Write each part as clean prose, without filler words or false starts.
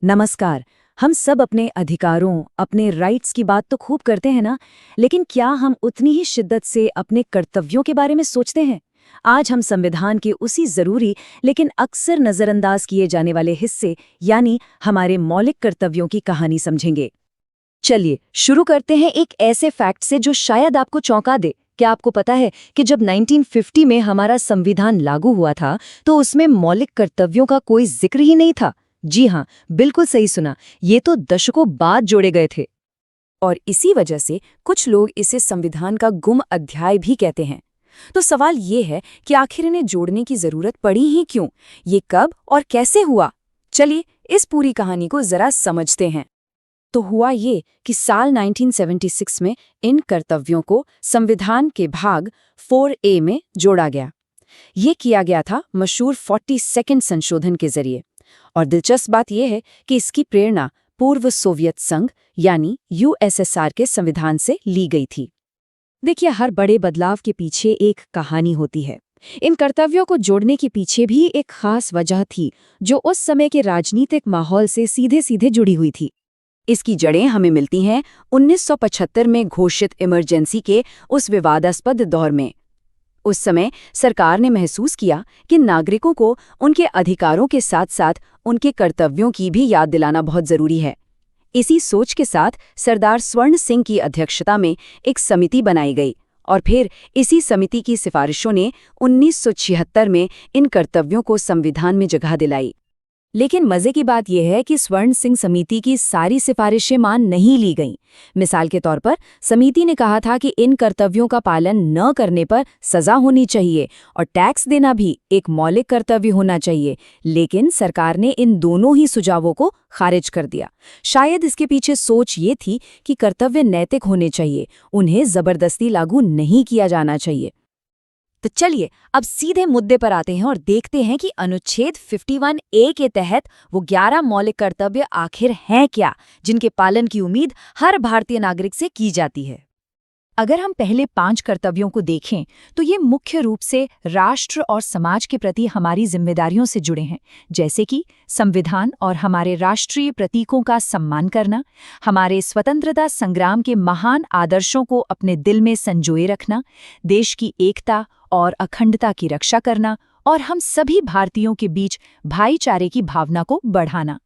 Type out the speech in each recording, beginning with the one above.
नमस्कार। हम सब अपने अधिकारों, अपने राइट्स की बात तो खूब करते हैं ना, लेकिन क्या हम उतनी ही शिद्दत से अपने कर्तव्यों के बारे में सोचते हैं? आज हम संविधान के उसी जरूरी लेकिन अक्सर नजरअंदाज किए जाने वाले हिस्से यानी हमारे मौलिक कर्तव्यों की कहानी समझेंगे। चलिए शुरू करते हैं एक ऐसे फैक्ट से जो शायद आपको चौंका दे। क्या आपको पता है कि जब 1950 में हमारा संविधान लागू हुआ था तो उसमें मौलिक कर्तव्यों का कोई जिक्र ही नहीं था? जी हाँ, बिल्कुल सही सुना। ये तो दशकों बाद जोड़े गए थे। और इसी वजह से कुछ लोग इसे संविधान का गुम अध्याय भी कहते हैं। तो सवाल ये है कि आखिर इन्हें जोड़ने की जरूरत पड़ी ही क्यों? ये कब और कैसे हुआ? चलिए इस पूरी कहानी को जरा समझते हैं। तो हुआ ये कि साल 1976 में इन कर्तव्यों को संविधान के भाग 4A में जोड़ा गया। ये किया गया था मशहूर 42nd संशोधन के जरिए। और दिलचस्प बात यह है कि इसकी प्रेरणा पूर्व सोवियत संघ यानी यूएसएसआर के संविधान से ली गई थी। देखिए, हर बड़े बदलाव के पीछे एक कहानी होती है। इन कर्तव्यों को जोड़ने के पीछे भी एक खास वजह थी जो उस समय के राजनीतिक माहौल से सीधे सीधे जुड़ी हुई थी। इसकी जड़ें हमें मिलती हैं 1975 में घोषित इमरजेंसी के उस विवादास्पद दौर में। उस समय सरकार ने महसूस किया कि नागरिकों को उनके अधिकारों के साथ साथ उनके कर्तव्यों की भी याद दिलाना बहुत जरूरी है। इसी सोच के साथ सरदार स्वर्ण सिंह की अध्यक्षता में एक समिति बनाई गई और फिर इसी समिति की सिफारिशों ने 1976 में इन कर्तव्यों को संविधान में जगह दिलाई। लेकिन मजे की बात यह है कि स्वर्ण सिंह समिति की सारी सिफारिशें मान नहीं ली गईं। मिसाल के तौर पर समिति ने कहा था कि इन कर्तव्यों का पालन न करने पर सजा होनी चाहिए और टैक्स देना भी एक मौलिक कर्तव्य होना चाहिए। लेकिन सरकार ने इन दोनों ही सुझावों को खारिज कर दिया। शायद इसके पीछे सोच ये थी कि कर्तव्य नैतिक होने चाहिए, उन्हें जबरदस्ती लागू नहीं किया जाना चाहिए। तो चलिए अब सीधे मुद्दे पर आते हैं और देखते हैं कि अनुच्छेद 51A के तहत वो 11 मौलिक कर्तव्य आखिर हैं क्या, जिनके पालन की उम्मीद हर भारतीय नागरिक से की जाती है। अगर हम पहले 5 कर्तव्यों को देखें तो ये मुख्य रूप से राष्ट्र और समाज के प्रति हमारी जिम्मेदारियों से जुड़े हैं, जैसे कि संविधान और हमारे राष्ट्रीय प्रतीकों का सम्मान करना, हमारे स्वतंत्रता संग्राम के महान आदर्शों को अपने दिल में संजोए रखना, देश की एकता और अखंडता की रक्षा करना और हम सभी भारतीयों के बीच भाईचारे की भावना को बढ़ाना।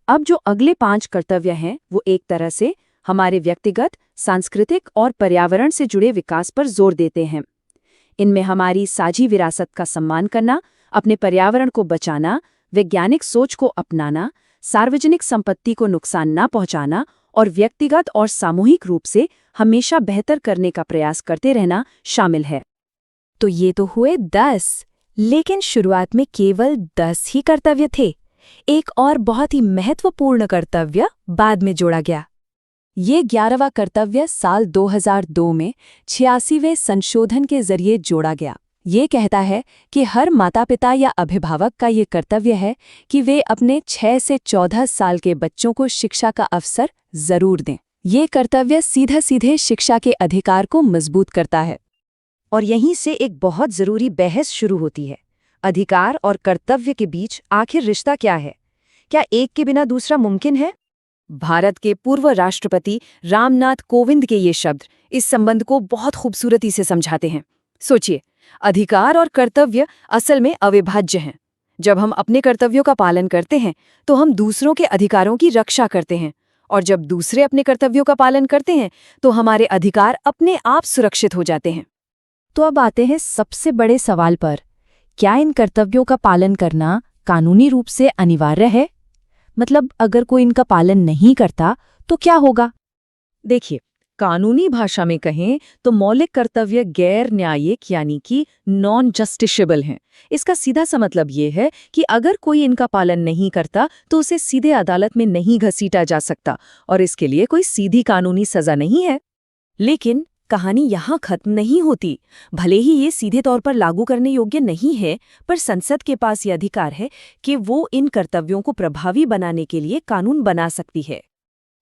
अब जो अगले 5 कर्तव्य हैं वो एक तरह से हमारे व्यक्तिगत, सांस्कृतिक और पर्यावरण से जुड़े विकास पर जोर देते हैं। इनमें हमारी साझी विरासत का सम्मान करना, अपने पर्यावरण को बचाना, वैज्ञानिक सोच को अपनाना, सार्वजनिक संपत्ति को नुकसान न पहुंचाना और व्यक्तिगत और सामूहिक रूप से हमेशा बेहतर करने का प्रयास करते रहना शामिल है। तो ये तो हुए 10, लेकिन शुरुआत में केवल 10 ही कर्तव्य थे। एक और बहुत ही महत्वपूर्ण कर्तव्य बाद में जोड़ा गया। ये 11वां कर्तव्य साल 2002 में 86वें संशोधन के जरिए जोड़ा गया। ये कहता है कि हर माता-पिता या अभिभावक का ये कर्तव्य है कि वे अपने 6 से 14 साल के बच्चों को शिक्षा का अवसर जरूर दें। ये कर्तव्य सीधे शिक्षा के अधिकार को मजबूत करता है। और यहीं से एक बहुत जरूरी बहस शुरू होती है। अधिकार और कर्तव्य के बीच आखिर रिश्ता क्या है? क्या एक के बिना दूसरा मुमकिन है? भारत के पूर्व राष्ट्रपति रामनाथ कोविंद के ये शब्द इस संबंध को बहुत खूबसूरती से समझाते हैं। सोचिए, अधिकार और कर्तव्य असल में अविभाज्य हैं। जब हम अपने कर्तव्यों का पालन करते हैं तो हम दूसरों के अधिकारों की रक्षा करते हैं, और जब दूसरे अपने कर्तव्यों का पालन करते हैं तो हमारे अधिकार अपने आप सुरक्षित हो जाते हैं। तो अब आते हैं सबसे बड़े सवाल पर, क्या इन कर्तव्यों का पालन करना कानूनी रूप से अनिवार्य है? मतलब अगर कोई इनका पालन नहीं करता तो क्या होगा? देखिए, कानूनी भाषा में कहें तो मौलिक कर्तव्य गैर न्यायिक यानी कि नॉन जस्टिसेबल हैं। इसका सीधा सा मतलब ये है कि अगर कोई इनका पालन नहीं करता तो उसे सीधे अदालत में नहीं घसीटा जा सकता और इसके लिए कोई सीधी कानूनी सजा नहीं है। लेकिन कहानी यहाँ खत्म नहीं होती। भले ही ये सीधे तौर पर लागू करने योग्य नहीं है, पर संसद के पास ये अधिकार है कि वो इन कर्तव्यों को प्रभावी बनाने के लिए कानून बना सकती है।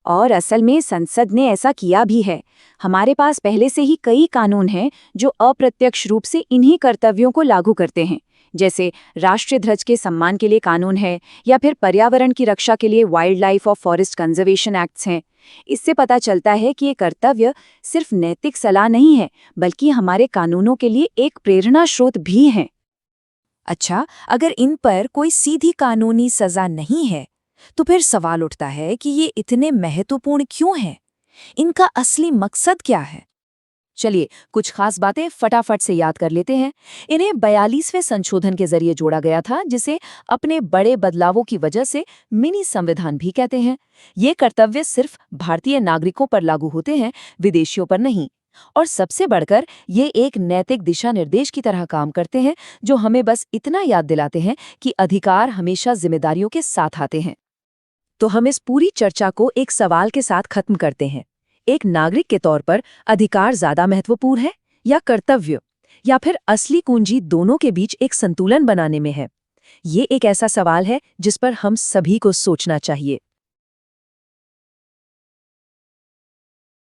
और असल में संसद ने ऐसा किया भी है। हमारे पास पहले से ही कई कानून हैं जो अप्रत्यक्ष रूप से इन्हीं कर्तव्यों को लागू करते हैं, जैसे राष्ट्रीय ध्वज के सम्मान के लिए कानून है या फिर पर्यावरण की रक्षा के लिए वाइल्ड लाइफ और फॉरेस्ट कंजर्वेशन एक्ट्स हैं। इससे पता चलता है कि ये कर्तव्य सिर्फ नैतिक सलाह नहीं है, बल्कि हमारे कानूनों के लिए एक प्रेरणा स्रोत भी हैं। अच्छा, अगर इन पर कोई सीधी कानूनी सजा नहीं है, तो फिर सवाल उठता है कि ये इतने महत्वपूर्ण क्यों हैं? इनका असली मकसद क्या है? चलिए, कुछ खास बातें फटाफट से याद कर लेते हैं। इन्हें 42वें संशोधन के जरिए जोड़ा गया था, जिसे अपने बड़े बदलावों की वजह से मिनी संविधान भी कहते हैं। ये कर्तव्य सिर्फ भारतीय नागरिकों पर लागू होते हैं, विदेशियों पर नहीं। और सबसे बढ़कर ये एक नैतिक दिशा निर्देश की तरह काम करते हैं, जो हमें बस इतना याद दिलाते हैं कि अधिकार हमेशा जिम्मेदारियों के साथ आते हैं। तो हम इस पूरी चर्चा को एक सवाल के साथ खत्म करते हैं। एक नागरिक के तौर पर अधिकार ज्यादा महत्वपूर्ण है या कर्तव्य, या फिर असली कुंजी दोनों के बीच एक संतुलन बनाने में है? ये एक ऐसा सवाल है जिस पर हम सभी को सोचना चाहिए।